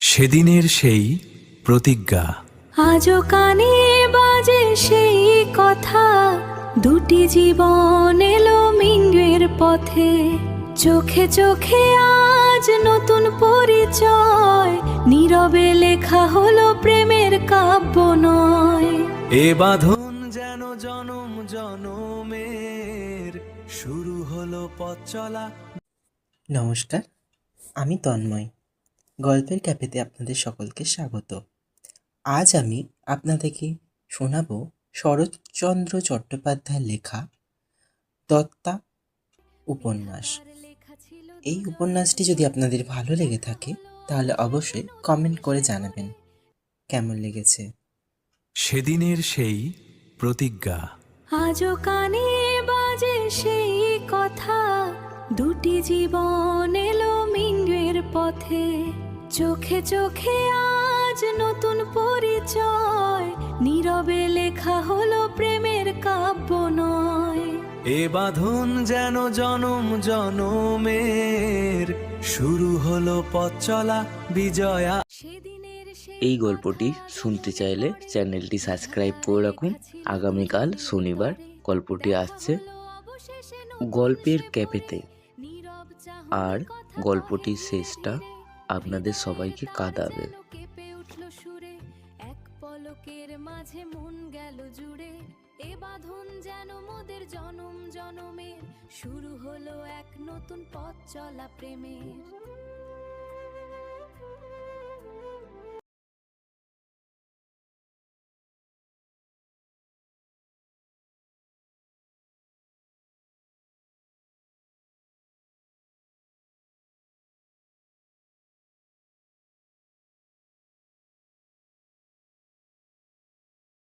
সেদিনের সেই প্রতিজ্ঞা আজও কানে বাজে সেই কথা, দুটি জীবন এলো মিন্ডের পথে। চোখে চোখে আজ নতুন পরিচয়, নীরবে লেখা হলো প্রেমের কাব্য নয়। এ বাঁধন যেন জনম জনমের, শুরু হলো পথ চলা। নমস্কার, আমি তন্ময়। গল্পের ক্যাফেতে আপনাদের সকলকে স্বাগত। আজ আমি আপনাদেরকে শোনাব শরৎচন্দ্র চট্টোপাধ্যায়ের লেখা দত্তা উপন্যাস। এই উপন্যাসটি যদি আপনাদের ভালো লেগে থাকে তাহলে অবশ্যই কমেন্ট করে জানাবেন কেমন লেগেছে। সেদিনের সেই প্রতিজ্ঞা আজও কানে বাজে সেই কথা, দুটি জীবন এলো মিন্ডের পথে। চোখে চোখে আজ নতুন পরিচয়, নীরবে লেখা হলো প্রেমের কাব্য নয়। এ বাঁধন যেন জনম জনমের, শুরু হলো পথ চলা বিজয়া। সেদিনের সেই এই গল্পটি শুনতে চাইলে চ্যানেলটি সাবস্ক্রাইব করে রাখুন। আগামীকাল শনিবার গল্পটি আসছে গল্পের ক্যাফেতে। আর গল্পটির শেষটা আপনাদের সবাইকে কাঁদাবে। কেঁপে উঠল সুরে, এক পলকের মাঝে মন গেল জুড়ে। এ বাঁধন যেন মোদের জনম জনমের, শুরু হলো এক নতুন পথ চলা প্রেমের।